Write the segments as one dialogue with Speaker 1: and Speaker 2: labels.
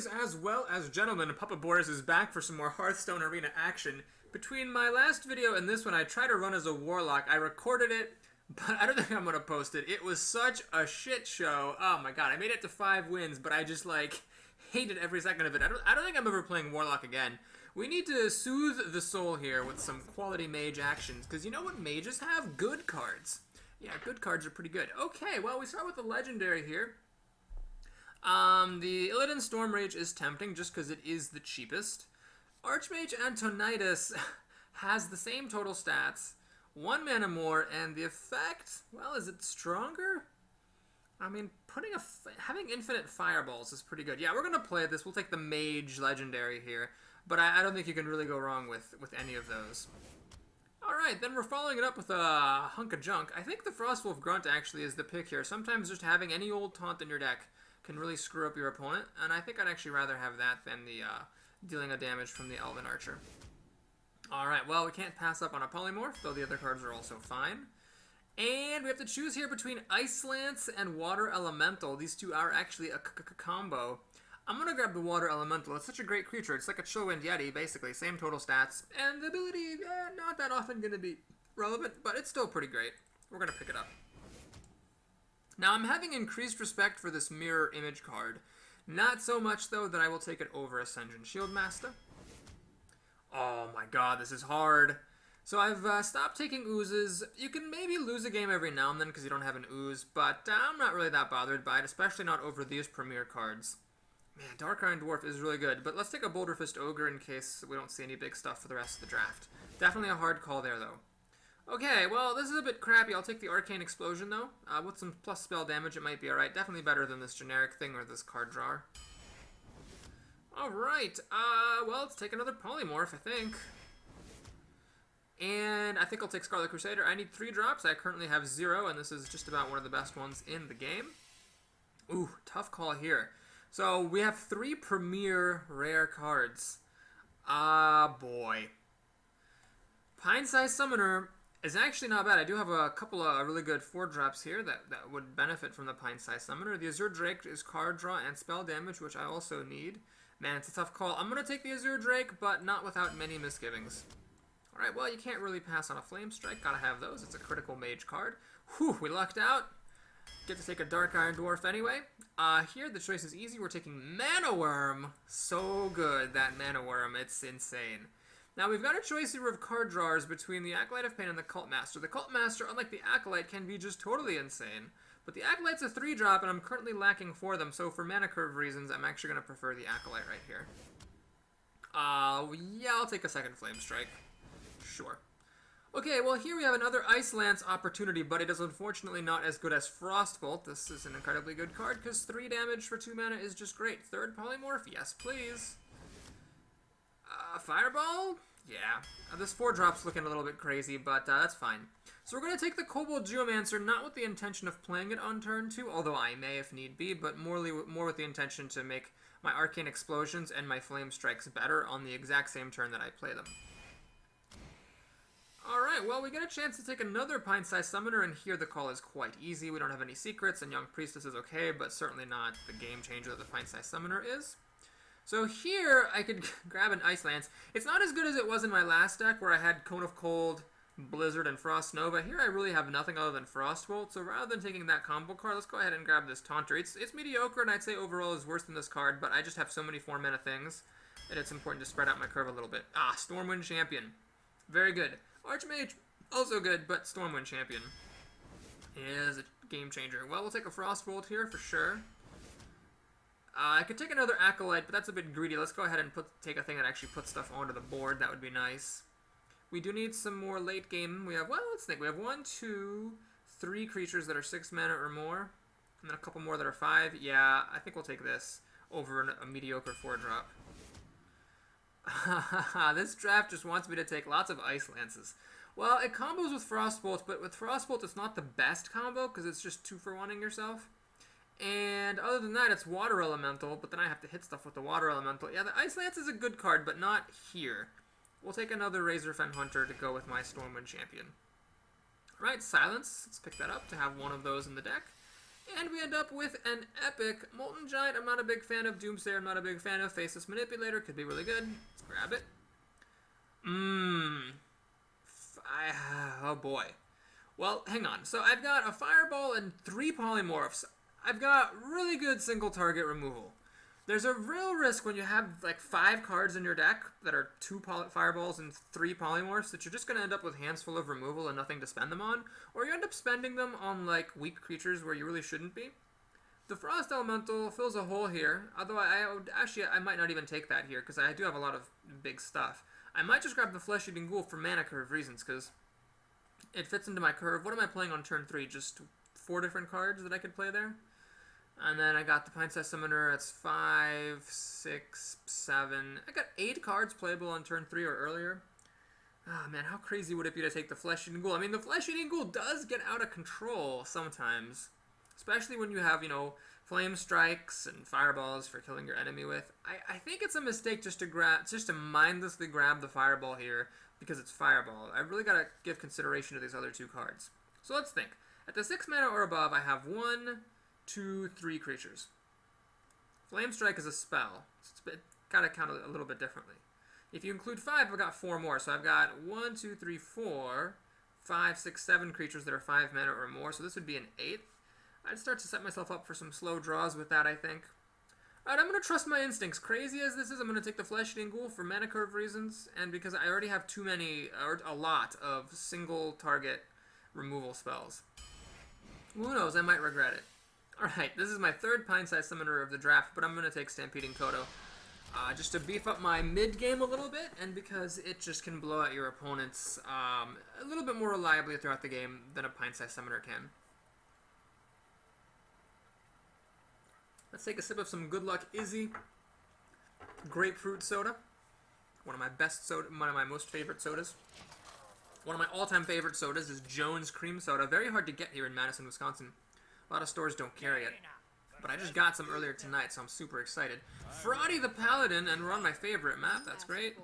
Speaker 1: Ladies as well as gentlemen, Papa Boris is back for some more Hearthstone Arena action. Between my last video and this one, I tried to run as a Warlock. I recorded it, but I don't think I'm going to post it. It was such a shit show. Oh my god, I made it to 5 wins, but I just, like, hated every second of it. I don't think I'm ever playing Warlock again. We need to soothe the soul here with some quality mage actions, because you know what mages have? Good cards. Yeah, good cards are pretty good. Okay, well, we start with the legendary here. The Illidan Storm Rage is tempting just because it is the cheapest. Archmage Antonidas has the same total stats, 1 mana more, and the effect, well, is it stronger? I mean, having infinite fireballs is pretty good. Yeah, we're going to play this. We'll take the Mage legendary here, but I don't think you can really go wrong with any of those. Alright, then we're following it up with a hunk of junk. I think the Frostwolf Grunt actually is the pick here. Sometimes just having any old taunt in your deck can really screw up your opponent, and I think I'd actually rather have that than the dealing a damage from the Elven Archer. Alright, well, we can't pass up on a Polymorph, though the other cards are also fine. And we have to choose here between Ice Lance and Water Elemental. These two are actually a combo. I'm going to grab the Water Elemental. It's such a great creature. It's like a Chillwind Yeti, basically. Same total stats. And the ability, not that often going to be relevant, but it's still pretty great. We're going to pick it up. Now, I'm having increased respect for this Mirror Image card. Not so much, though, that I will take it over Ascension Shieldmaster. Oh my god, this is hard. So I've stopped taking oozes. You can maybe lose a game every now and then because you don't have an ooze, but I'm not really that bothered by it, especially not over these premier cards. Man, Dark Iron Dwarf is really good, but let's take a Boulder Fist Ogre in case we don't see any big stuff for the rest of the draft. Definitely a hard call there, though. Okay, well, this is a bit crappy. I'll take the Arcane Explosion, though. With some plus spell damage, it might be alright. Definitely better than this generic thing or this card drawer. Alright, well, let's take another Polymorph, I think. And I think I'll take Scarlet Crusader. I need 3 drops. I currently have 0, and this is just about one of the best ones in the game. Ooh, tough call here. So we have 3 premier rare cards. Ah, boy. Pine-Sized Summoner is actually not bad. I do have a couple of really good 4 drops here that would benefit from the Pine-Sized Summoner. The Azure Drake is card draw and spell damage, which I also need. Man, it's a tough call. I'm going to take the Azure Drake, but not without many misgivings. Alright, well, you can't really pass on a Flame Strike. Gotta have those. It's a critical mage card. Whew, we lucked out. Get to take a Dark Iron Dwarf anyway. Here, the choice is easy. We're taking Mana Worm. So good, that Mana Worm. It's insane. Now, we've got a choice here of card drawers between the Acolyte of Pain and the Cult Master. The Cult Master, unlike the Acolyte, can be just totally insane. But the Acolyte's a 3-drop, and I'm currently lacking for them, so for mana curve reasons, I'm actually going to prefer the Acolyte right here. Yeah, I'll take a second Flame Strike. Sure. Okay, well, here we have another Ice Lance opportunity, but it is unfortunately not as good as Frostbolt. This is an incredibly good card, because 3 damage for 2 mana is just great. 3rd Polymorph? Yes, please. Fireball? Yeah. This 4-drop's looking a little bit crazy, but that's fine. So we're going to take the Kobold Geomancer, not with the intention of playing it on turn 2, although I may if need be, but more with the intention to make my Arcane Explosions and my Flame Strikes better on the exact same turn that I play them. Alright, well, we get a chance to take another Pine-Sized Summoner, and here the call is quite easy. We don't have any secrets, and Young Priestess is okay, but certainly not the game changer that the Pine-Sized Summoner is. So here, I could grab an Ice Lance. It's not as good as it was in my last deck, where I had Cone of Cold, Blizzard, and Frost Nova. Here I really have nothing other than Frostbolt, so rather than taking that combo card, let's go ahead and grab this Taunter. It's mediocre, and I'd say overall is worse than this card, but I just have so many 4-mana things that it's important to spread out my curve a little bit. Ah, Stormwind Champion. Very good. Archmage, also good, but Stormwind Champion is a game changer. Well, we'll take a Frostbolt here for sure. I could take another Acolyte, but that's a bit greedy. Let's go ahead and take a thing that actually puts stuff onto the board. That would be nice. We do need some more late game. We have, well, let's think. We have 1, 2, 3 creatures that are 6 mana or more, and then a couple more that are 5. Yeah, I think we'll take this over a mediocre 4-drop. This draft just wants me to take lots of Ice Lances. Well, it combos with Frostbolt, but with Frostbolt it's not the best combo because it's just 2-for-1ing yourself. And other than that, it's Water Elemental, but then I have to hit stuff with the Water Elemental. Yeah, the Ice Lance is a good card, but not here. We'll take another Razorfen Hunter to go with my Stormwind Champion. Alright, Silence. Let's pick that up to have one of those in the deck. And we end up with an epic Molten Giant. I'm not a big fan of Doomsayer. I'm not a big fan of Faceless Manipulator. Could be really good. Let's grab it. Oh boy. Well, hang on. So I've got a Fireball and 3 Polymorphs. I've got really good single target removal. There's a real risk when you have like 5 cards in your deck that are 2 Fireballs and 3 Polymorphs that you're just going to end up with hands full of removal and nothing to spend them on. Or you end up spending them on like weak creatures where you really shouldn't be. The Frost Elemental fills a hole here, although I might not even take that here because I do have a lot of big stuff. I might just grab the Flesh-Eating Ghoul for mana curve reasons because it fits into my curve. What am I playing on turn 3? Just 4 different cards that I could play there? And then I got the Pint-Sized Summoner. It's 5, 6, 7. I got 8 cards playable on turn 3 or earlier. Ah, man, how crazy would it be to take the Flesh-Eating Ghoul? I mean, the Flesh-Eating Ghoul does get out of control sometimes. Especially when you have, you know, Flame Strikes and Fireballs for killing your enemy with. I think it's a mistake just to mindlessly grab the Fireball here because it's Fireball. I really got to give consideration to these other 2 cards. So let's think. At the 6 mana or above, I have 1, 2, 3 creatures. Flame Strike is a spell. So it's got to count a little bit differently. If you include 5, I've got 4 more. So I've got 1, 2, 3, 4, 5, 6, 7 creatures that are 5 mana or more. So this would be an 8th. I'd start to set myself up for some slow draws with that, I think. Alright, I'm going to trust my instincts. Crazy as this is, I'm going to take the Flesh-Eating Ghoul for mana curve reasons, and because I already have too many, or a lot, of single target removal spells. Who knows, I might regret it. Alright, this is my 3rd Pint-Sized Summoner of the draft, but I'm going to take Stampeding Kodo. Just to beef up my mid-game a little bit, and because it just can blow out your opponents a little bit more reliably throughout the game than a Pint-Sized Summoner can. Let's take a sip of some Good Luck Izzy grapefruit soda. One of my most favorite sodas. One of my all-time favorite sodas is Jones Cream Soda. Very hard to get here in Madison, Wisconsin. A lot of stores don't carry it. But I just got some earlier tonight, so I'm super excited. Fraudy the Paladin, and we're on my favorite map. That's great.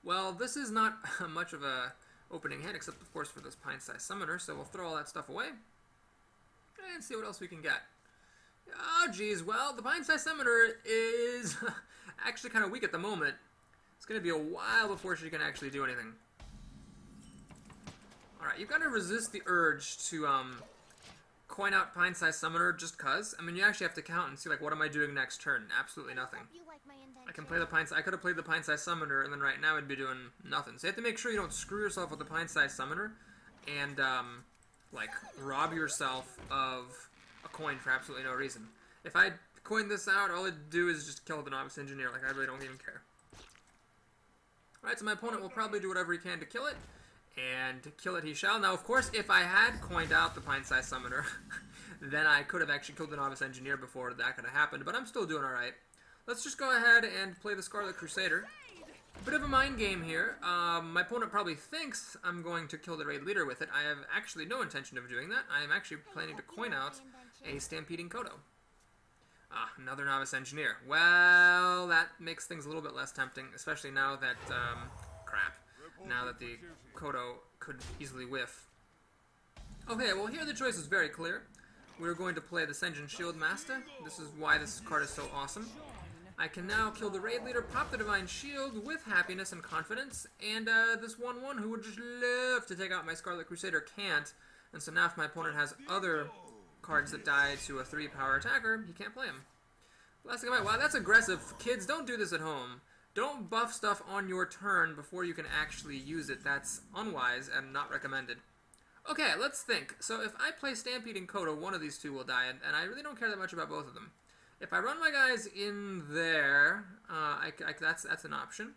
Speaker 1: Well, this is not much of a opening hit, except of course for this Pint-Sized Summoner, so we'll throw all that stuff away and see what else we can get. Oh, geez. Well, the Pint-Sized Summoner is actually kind of weak at the moment. It's going to be a while before she can actually do anything. Alright, you've got to resist the urge to coin out Pint-Sized Summoner just cuz. I mean, you actually have to count and see, like, what am I doing next turn? Absolutely nothing. I could have played the Pint-Sized Summoner, and then right now I'd be doing nothing. So you have to make sure you don't screw yourself with the Pint-Sized Summoner and, like, rob yourself of a coin for absolutely no reason. If I coin this out, all it'd do is just kill the Novice Engineer. Like, I really don't even care. Alright, so my opponent will probably do whatever he can to kill it. And kill it he shall. Now, of course, if I had coined out the Pint-Sized Summoner, then I could have actually killed the Novice Engineer before that could have happened. But I'm still doing alright. Let's just go ahead and play the Scarlet Crusader. Bit of a mind game here. My opponent probably thinks I'm going to kill the raid leader with it. I have actually no intention of doing that. I am actually planning to coin out a Stampeding Kodo. Ah, another Novice Engineer. Well, that makes things a little bit less tempting, especially now that, now that the Kodo could easily whiff. Okay, well here the choice is very clear. We're going to play the Sen'jin Shield Master. This is why this card is so awesome. I can now kill the raid leader, pop the Divine Shield with happiness and confidence, and this 1/1 who would just love to take out my Scarlet Crusader can't, and so now if my opponent has other cards that die to a 3-power attacker, he can't play them. Blasting him out. Wow, that's aggressive. Kids, don't do this at home. Don't buff stuff on your turn before you can actually use it. That's unwise and not recommended. Okay, let's think. So if I play Stampeding Kodo, one of these 2 will die, and I really don't care that much about both of them. If I run my guys in there, that's an option.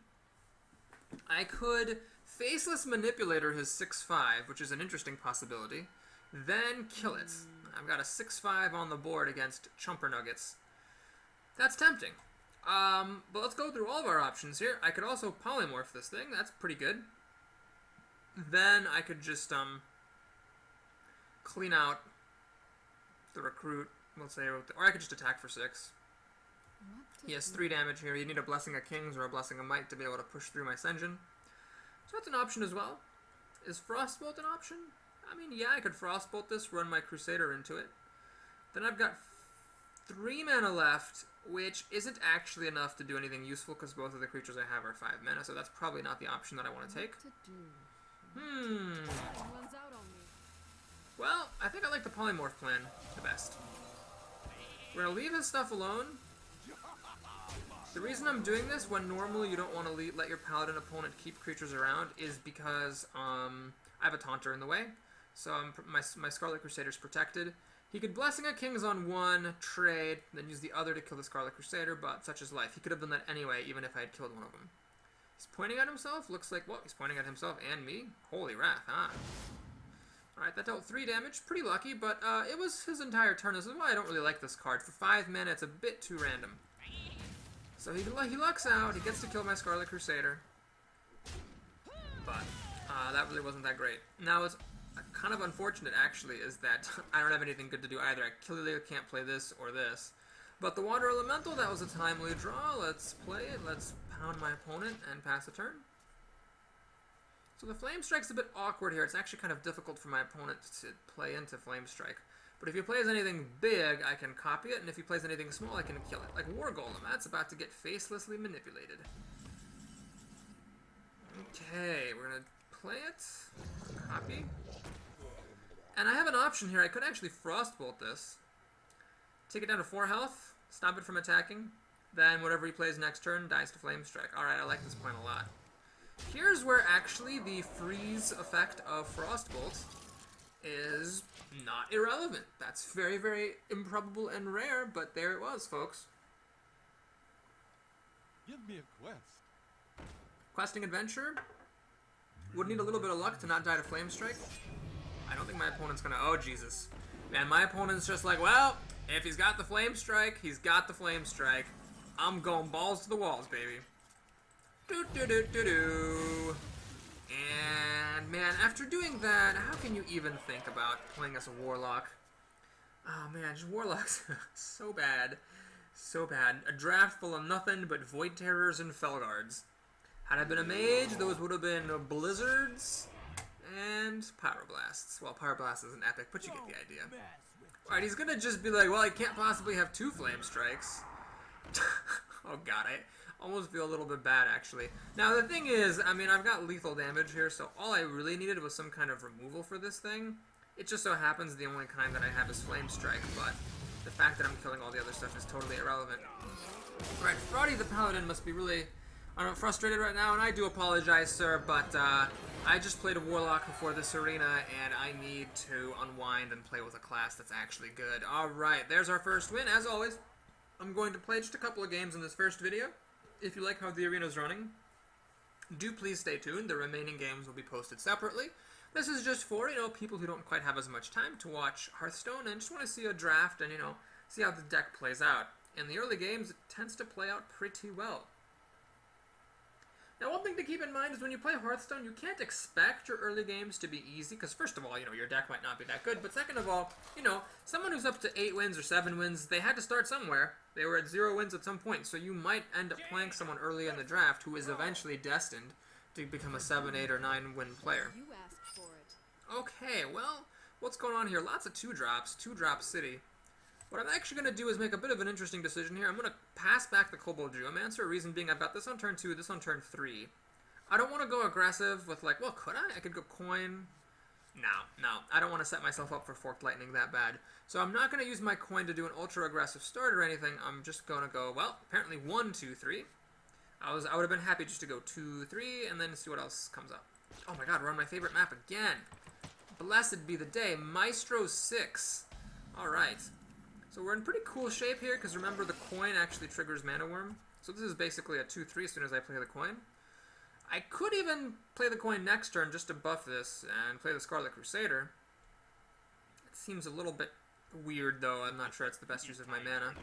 Speaker 1: I could Faceless Manipulator his 6/5, which is an interesting possibility, then kill it. I've got a 6/5 on the board against Chumper Nuggets. That's tempting. But let's go through all of our options here. I could also polymorph this thing. That's pretty good. Then I could just clean out the recruit, let's say, or I could just attack for 6. He has 3 damage here. You need a Blessing of Kings or a Blessing of Might to be able to push through my Sen'jin. So that's an option as well. Is Frostbolt an option? I mean, yeah, I could Frostbolt this, run my Crusader into it. Then I've got 3 mana left, which isn't actually enough to do anything useful because both of the creatures I have are 5 mana, so that's probably not the option that I want to take. Well, I think I like the polymorph plan the best. We're going to leave his stuff alone. The reason I'm doing this when normally you don't want to let your paladin opponent keep creatures around is because I have a taunter in the way. So my Scarlet Crusader's protected. He could Blessing of Kings on one, trade, then use the other to kill the Scarlet Crusader, but such is life. He could have done that anyway, even if I had killed one of them. He's pointing at himself. Looks like, well, he's pointing at himself and me. Holy wrath, huh? Alright, that dealt 3 damage. Pretty lucky, but it was his entire turn. This is why I don't really like this card. For 5 mana, it's a bit too random. So he lucks out. He gets to kill my Scarlet Crusader. But that really wasn't that great. Now, it's kind of unfortunate, actually, is that I don't have anything good to do either. I clearly can't play this or this. But the Water Elemental, that was a timely draw. Let's play it. Let's pound my opponent and pass a turn. So the Flame Strike's a bit awkward here. It's actually kind of difficult for my opponent to play into Flame Strike. But if he plays anything big, I can copy it, and if he plays anything small, I can kill it. Like War Golem, that's about to get facelessly manipulated. Okay, we're going to play it. Copy. And I have an option here. I could actually Frostbolt this. Take it down to 4 health, stop it from attacking. Then whatever he plays next turn dies to Flame Strike. Alright, I like this plan a lot. Here's where actually the freeze effect of Frostbolt is not irrelevant. That's very, very improbable and rare, but there it was, folks.
Speaker 2: Give me a quest.
Speaker 1: Questing Adventure would need a little bit of luck to not die to Flame Strike. I don't think my opponent's gonna... Oh, Jesus. Man, my opponent's just like, well, if he's got the Flame Strike, he's got the Flame Strike. I'm going balls to the walls, baby. Do-do-do-do-do. And, man, after doing that, how can you even think about playing as a Warlock? Oh, man, just Warlocks so bad. So bad. A draft full of nothing but Void Terrors and Felguards. Had I been a Mage, those would have been Blizzards and Pyroblasts. Well, Pyroblast isn't epic, but you get the idea. Alright, he's gonna just be like, well, I can't possibly have 2 Flame Strikes. Oh, God, I almost feel a little bit bad, actually. Now, the thing is, I mean, I've got lethal damage here, so all I really needed was some kind of removal for this thing. It just so happens the only kind that I have is Flame Strike, but the fact that I'm killing all the other stuff is totally irrelevant. Alright, Fraudy the Paladin must be really, I don't know, frustrated right now, and I do apologize, sir, but I just played a Warlock before this arena, and I need to unwind and play with a class that's actually good. Alright, there's our first win. As always, I'm going to play just a couple of games in this first video. If you like how the arena's running, do please stay tuned. The remaining games will be posted separately. This is just for, people who don't quite have as much time to watch Hearthstone and just want to see a draft and, see how the deck plays out. In the early games, it tends to play out pretty well. Now, one thing to keep in mind is when you play Hearthstone, you can't expect your early games to be easy, because first of all, your deck might not be that good, but second of all, someone who's up to 8 wins or 7 wins, they had to start somewhere. They were at 0 wins at some point, so you might end up playing someone early in the draft who is eventually destined to become a 7, 8, or 9 win player.
Speaker 3: You asked for it.
Speaker 1: Okay, well, what's going on here? Lots of 2-drops, 2-drop city. What I'm actually going to do is make a bit of an interesting decision here. I'm going to pass back the Kobold Geomancer, reason being I've got this on turn 2, this on turn 3. I don't want to go aggressive with well, could I? I could go coin. No, I don't want to set myself up for Forked Lightning that bad. So I'm not going to use my coin to do an ultra-aggressive start or anything. I'm just going to go, well, apparently 1, 2, 3. I would have been happy just to go 2, 3, and then see what else comes up. Oh my god, we're on my favorite map again. Blessed be the day. Maestro 6. Alright. So we're in pretty cool shape here, because remember the coin actually triggers Mana Worm. So this is basically a 2-3 as soon as I play the coin. I could even play the coin next turn just to buff this and play the Scarlet Crusader. It seems a little bit weird, though. I'm not sure it's the best use of my mana.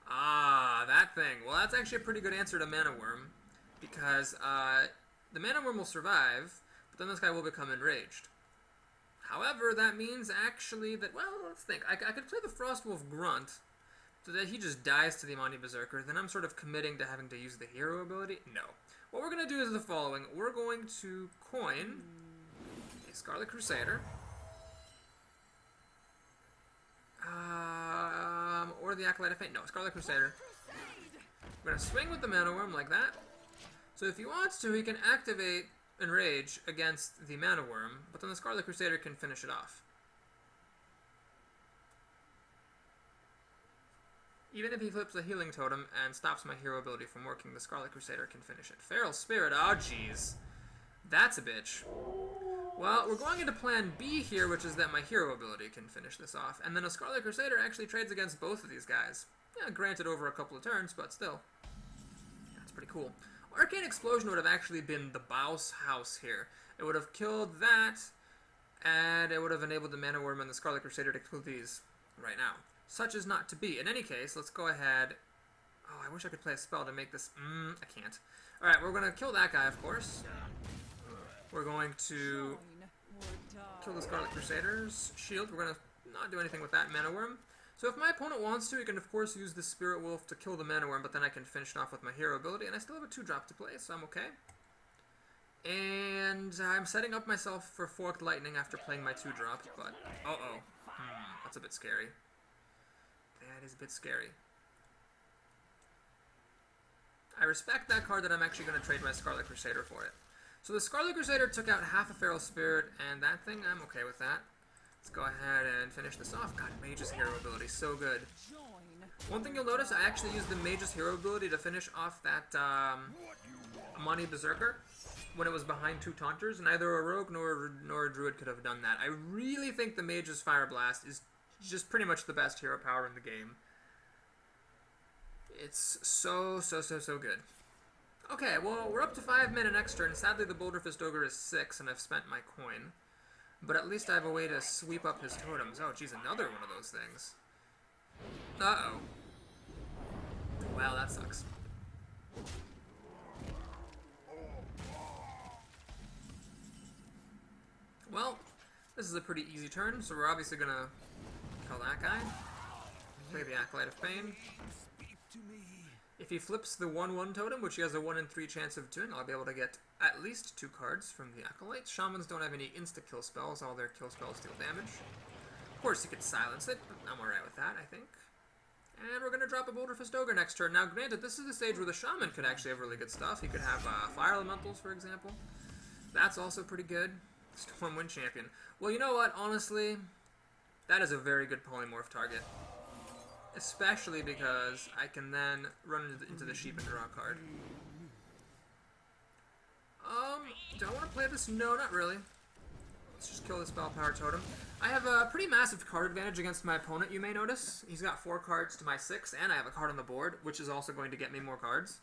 Speaker 1: Ah, that thing. Well, that's actually a pretty good answer to Mana Worm, because the Mana Worm will survive, but then this guy will become enraged. However, that means actually that, well, let's think. I could play the Frostwolf Grunt, so that he just dies to the Amani Berserker. Then I'm sort of committing to having to use the hero ability. No. What we're going to do is the following. We're going to coin a Scarlet Crusader. Or the Acolyte of Fate. No, Scarlet Crusader. We're going to swing with the Mana Worm like that. So if he wants to, he can activate Enrage against the Mana Worm, but then the Scarlet Crusader can finish it off. Even if he flips a Healing Totem and stops my hero ability from working, the Scarlet Crusader can finish it. Feral Spirit, oh jeez. That's a bitch. Well, we're going into plan B here, which is that my hero ability can finish this off. And then a Scarlet Crusader actually trades against both of these guys. Yeah, granted over a couple of turns, but still. That's pretty cool. Arcane Explosion would have actually been the Bows house here. It would have killed that, and it would have enabled the Mana Worm and the Scarlet Crusader to kill these right now. Such is not to be. In any case, let's go ahead. Oh, I wish I could play a spell to make this. I can't. Alright, we're going to kill that guy, of course. We're going to kill the Scarlet Crusader's shield. We're going to not do anything with that Mana Worm. So if my opponent wants to, he can of course use the Spirit Wolf to kill the Mana Worm, but then I can finish it off with my hero ability, and I still have a 2-drop to play, so I'm okay. And I'm setting up myself for Forked Lightning after playing my 2-drop, but that's a bit scary. That is a bit scary. I respect that card that I'm actually going to trade my Scarlet Crusader for it. So the Scarlet Crusader took out half a Feral Spirit, and that thing, I'm okay with that. Let's go ahead and finish this off. God, Mage's hero ability, so good. One thing you'll notice, I actually used the Mage's hero ability to finish off that Amani Berserker when it was behind 2 Taunters. Neither a Rogue nor a Druid could have done that. I really think the Mage's Fire Blast is just pretty much the best hero power in the game. It's so good. Okay, well, we're up to 5 mana next turn. Sadly, the Boulder Fist Ogre is 6, and I've spent my coin. But at least I have a way to sweep up his totems. Oh, geez, another one of those things. Uh-oh. Well, that sucks. Well, this is a pretty easy turn, so we're obviously going to kill that guy. Play the Acolyte of Pain. If he flips the 1/1 totem, which he has a 1 in 3 chance of doing, I'll be able to get at least 2 cards from the Acolyte. Shamans don't have any insta-kill spells. All their kill spells deal damage. Of course, you could silence it, but I'm alright with that, I think. And we're going to drop a Boulder Fist Ogre next turn. Now, granted, this is the stage where the Shaman could actually have really good stuff. He could have Fire Elementals, for example. That's also pretty good. Storm Wind Champion. Well, you know what? Honestly, that is a very good polymorph target. Especially because I can then run into the sheep and draw a card. Do I want to play this? No, not really. Let's just kill this Spell Power Totem. I have a pretty massive card advantage against my opponent, you may notice. He's got 4 cards to my 6, and I have a card on the board, which is also going to get me more cards.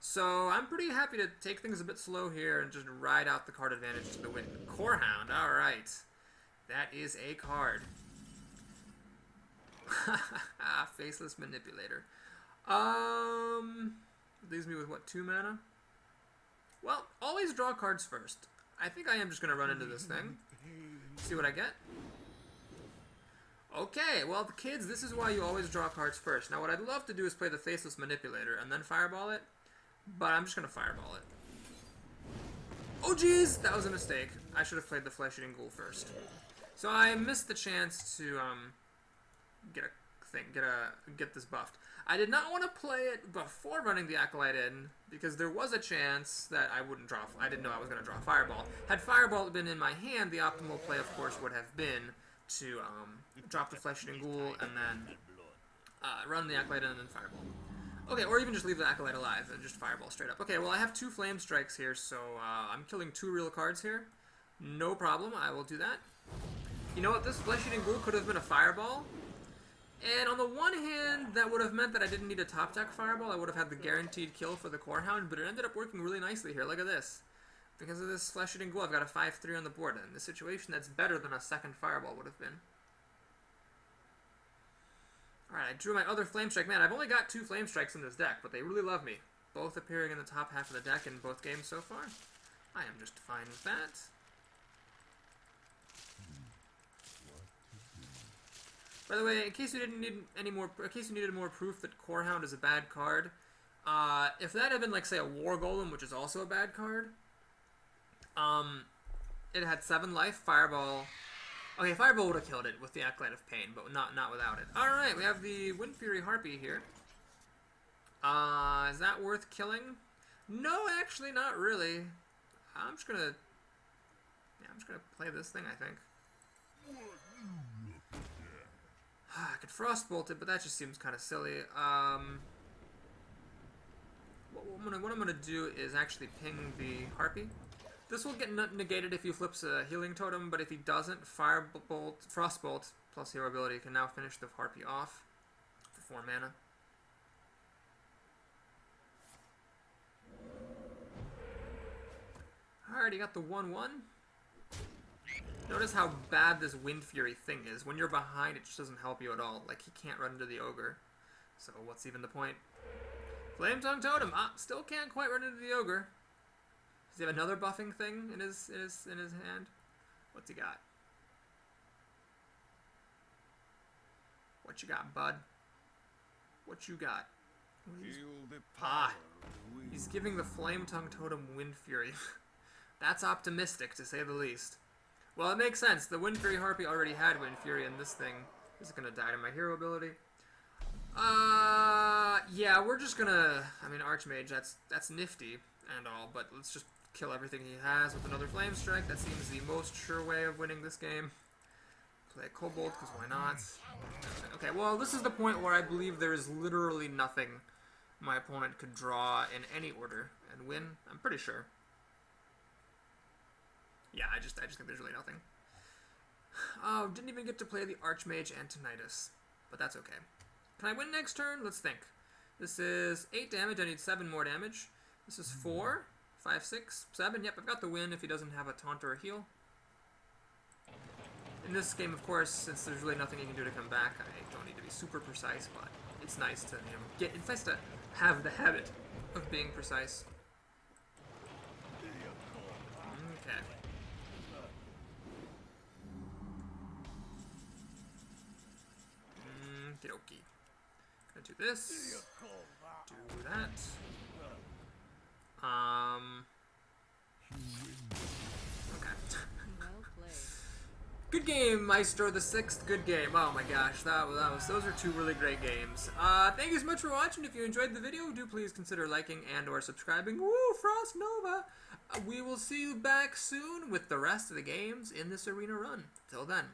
Speaker 1: So I'm pretty happy to take things a bit slow here and just ride out the card advantage to the win. Corehound, alright. That is a card. Faceless Manipulator. Leaves me with what, 2 mana? Well, always draw cards first. I think I am just going to run into this thing. See what I get. Okay, well, the kids, this is why you always draw cards first. Now, what I'd love to do is play the Faceless Manipulator and then Fireball it, but I'm just going to Fireball it. Oh, jeez! That was a mistake. I should have played the Flesh-Eating Ghoul first. So I missed the chance to, get this buffed. I did not want to play it before running the Acolyte in, because there was a chance that I wouldn't draw. I didn't know I was going to draw Fireball. Had Fireball been in my hand, the optimal play, of course, would have been to drop the Flesh-Eating Ghoul and then run the Acolyte in and then Fireball. Okay, or even just leave the Acolyte alive and just Fireball straight up. Okay, well, I have 2 Flame Strikes here, so I'm killing 2 real cards here. No problem, I will do that. You know what? This Flesh-Eating Ghoul could have been a Fireball. And on the one hand, that would have meant that I didn't need a top deck Fireball. I would have had the guaranteed kill for the Corehound, but it ended up working really nicely here. Look at this. Because of this Flesh-Eating Ghoul, I've got a 5/3 on the board. And in this situation, that's better than a second Fireball would have been. Alright, I drew my other Flame Strike. Man, I've only got 2 Flame Strikes in this deck, but they really love me. Both appearing in the top half of the deck in both games so far. I am just fine with that. By the way, in case you didn't need any more, in case you needed more proof that Corehound is a bad card, if that had been like say a War Golem, which is also a bad card, it had 7 life, Fireball, Okay, Fireball would have killed it with the Acolyte of Pain, but not without it. Alright, we have the Wind Fury Harpy here. Is that worth killing? No, actually, not really. I'm just gonna play this thing, I think. I could Frostbolt it, but that just seems kind of silly. What I'm gonna do is actually ping the Harpy. This will get negated if he flips a healing totem, but if he doesn't, Frostbolt plus hero ability can now finish the Harpy off for 4 mana. Alright, you got the 1/1. Notice how bad this Wind Fury thing is. When you're behind, it just doesn't help you at all. Like, he can't run into the Ogre. So what's even the point? Flame Tongue Totem! Ah, still can't quite run into the Ogre. Does he have another buffing thing in his hand? What's he got? What you got, bud? What you got? He's giving the Flame Tongue Totem Wind Fury. That's optimistic, to say the least. Well, it makes sense. The Wind Fury Harpy already had Wind Fury, and this thing is going to die to my hero ability. Yeah, we're just gonna... I mean, Archmage, that's nifty and all, but let's just kill everything he has with another Flame Strike. That seems the most sure way of winning this game. Play a Kobold, because why not? Okay, well, this is the point where I believe there is literally nothing my opponent could draw in any order and win. I'm pretty sure. Yeah, I just think there's really nothing. Oh, didn't even get to play the Archmage and Tinnitus, but that's okay. Can I win next turn? Let's think. This is 8 damage. I need 7 more damage. This is 4, 5, 6, 7. Yep, I've got the win if he doesn't have a taunt or a heal. In this game, of course, since there's really nothing you can do to come back, I don't need to be super precise, but it's nice to, it's nice to have the habit of being precise. Okay. Okie. Gonna do this. Do that. Okay. Good game, Maestro the 6th. Good game. Oh my gosh, those are 2 really great games. Thank you so much for watching. If you enjoyed the video, do please consider liking and/or subscribing. Woo, Frost Nova. We will see you back soon with the rest of the games in this arena run. Till then.